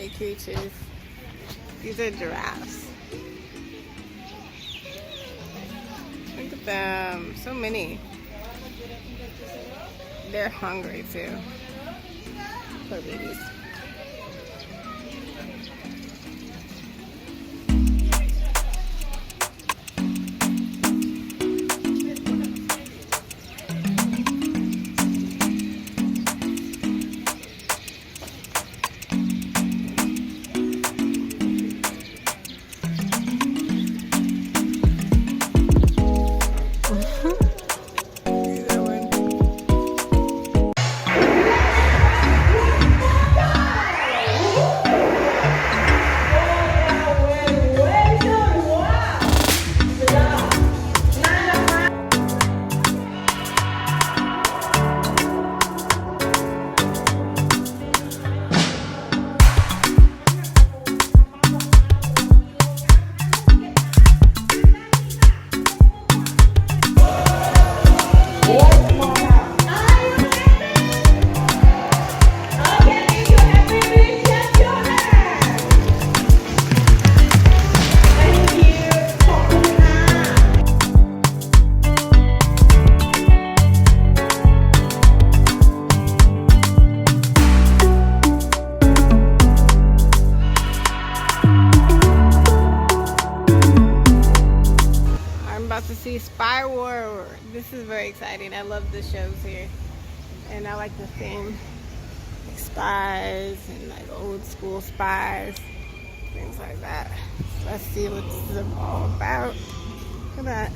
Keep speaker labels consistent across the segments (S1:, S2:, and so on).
S1: Scary creatures. These are giraffes. Look at them. So many. They're hungry too. Poor babies. To see Spy War. This is very exciting. I love the shows here, and I like the theme, like spies and like old school spies, things like that. So let's see what this is all about. Look at that.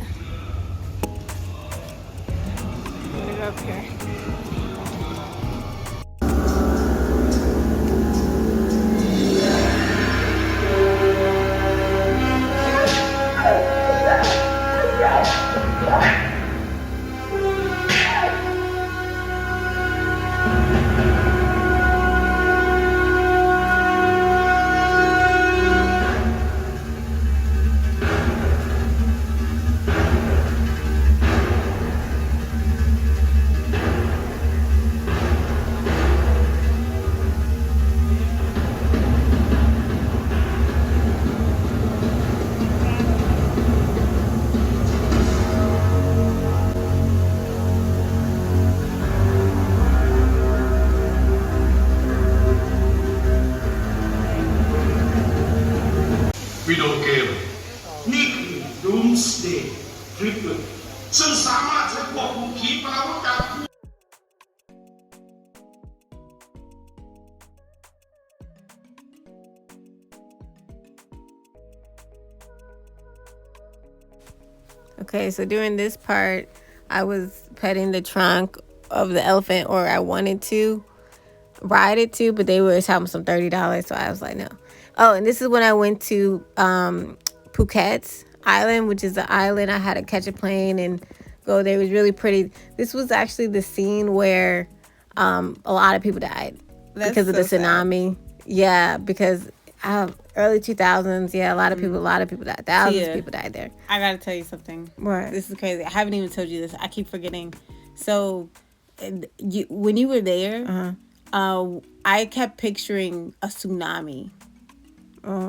S1: I'm gonna go up here.
S2: Doomsday Triplet ซึ่งสามารถใช้ควบคุมขีปนาวุธจาก
S1: Okay, so during this part, I was petting the trunk of the elephant, or I wanted to ride it too, but they were having some $30, so I was like, no. Oh, and this is when I went to Phuket Island, which is the island I had to catch a plane and go there. It was really pretty. This was actually the scene where a lot of people died because of the tsunami. Sad. Yeah, because early 2000s, yeah, a lot of people died. Thousands of people died there.
S3: I gotta tell you something.
S1: What?
S3: This is crazy. I haven't even told you this. I keep forgetting. So, when you were there, I kept picturing a tsunami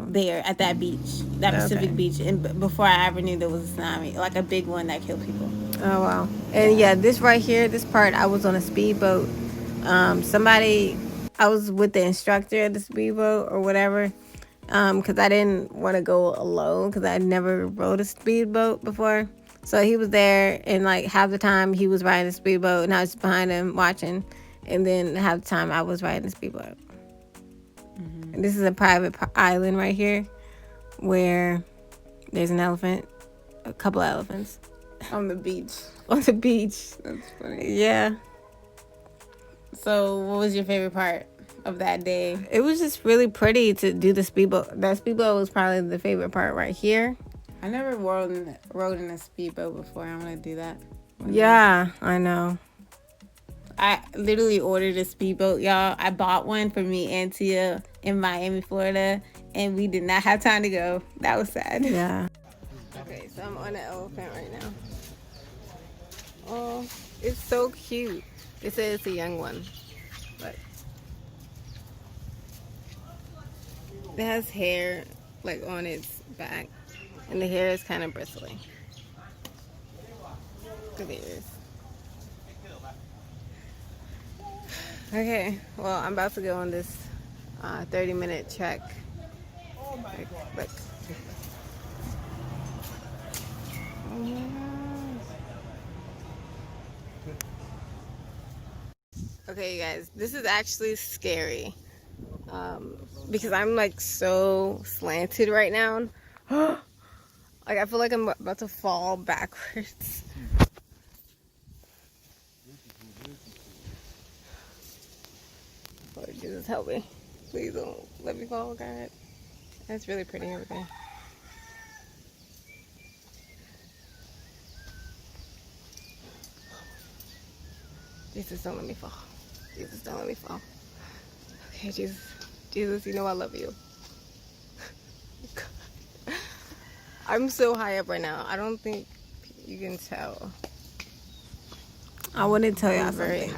S3: there at that beach, that Pacific beach, and before I ever knew there was a tsunami, like a big one that killed people.
S1: Oh wow! And yeah, this right here, this part, I was on a speedboat. I was with the instructor at the speedboat or whatever, because I didn't want to go alone because I never rode a speedboat before. So he was there, and like half the time he was riding the speedboat, and I was behind him watching, and then half the time I was riding the speedboat. Mm-hmm. And this is a private island right here, where there's an elephant, a couple of elephants
S3: on the beach.
S1: On the beach.
S3: That's funny.
S1: Yeah.
S3: So, what was your favorite part of that day?
S1: It was just really pretty to do the speedboat. That speedboat was probably the favorite part right here.
S3: I never rode in a speedboat before. I want to do that.
S1: Yeah, I know.
S3: I literally ordered a speedboat, y'all. I bought one for me and Tia in Miami, Florida, and we did not have time to go. That was sad.
S1: Yeah. Okay, so I'm on an elephant right now. Oh, it's so cute. They say it's a young one, but It has hair like on its back, and the hair is kind of bristly. Good ears. Okay, well, I'm about to go on this 30-minute trek. Look. Oh my gosh. Okay, you guys, this is actually scary because I'm like so slanted right now. Like I feel like I'm about to fall backwards. Lord Jesus, help me. Please don't let me fall, God. That's really pretty over there. Jesus, don't let me fall. Jesus, don't let me fall. Okay, Jesus. Jesus, you know I love you. I'm so high up right now. I don't think you can tell. I want to tell y'all something.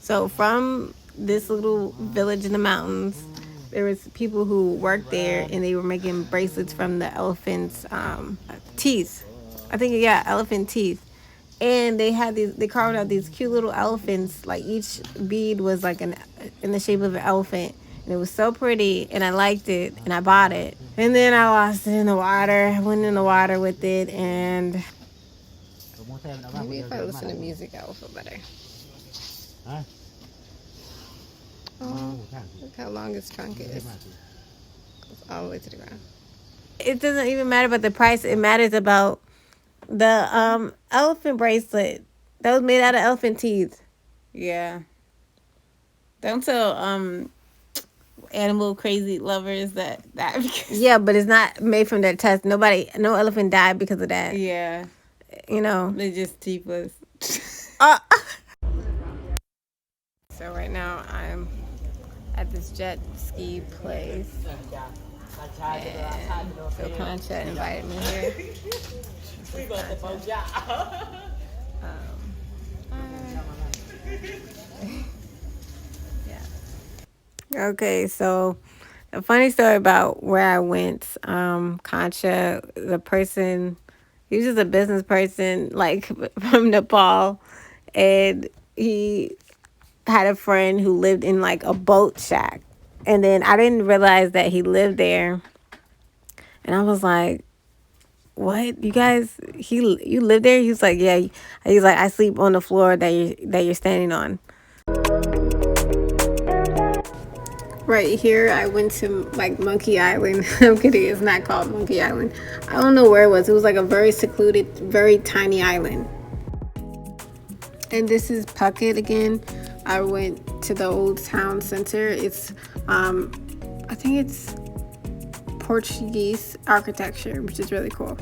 S1: So from this little village in the mountains, there was people who worked there, and they were making bracelets from the elephant's teeth. I think, yeah, elephant teeth. And they had these, they carved out these cute little elephants. Like each bead was like in the shape of an elephant. And it was so pretty, and I liked it, and I bought it. And then I lost it in the water. I went in the water with it, and maybe if I listen to music, I will feel better. Oh, look how long his trunk is. Goes all the way to the ground. It doesn't even matter about the price. It matters about the elephant bracelet that was made out of elephant teeth.
S3: Yeah. Don't tell animal crazy lovers that because
S1: Yeah, but it's not made from that test. No elephant died because of that.
S3: yeah,
S1: You know.
S3: they're just teethless.
S1: So right now I'm at this jet ski place, and so TwinTiya invited me here. Yeah. Okay, so a funny story about where I went. Concha, the person, he was just a business person, like from Nepal, and he had a friend who lived in like a boat shack, and then I didn't realize that he lived there, and I was like, "What, you guys? You live there?" He was like, "Yeah." He's like, "I sleep on the floor that you're standing on." Right here, I went to like Monkey Island. I'm kidding, it's not called Monkey Island. I don't know where it was. It was like a very secluded, very tiny island. And this is Phuket again. I went to the old town center. It's, I think it's Portuguese architecture, which is really cool.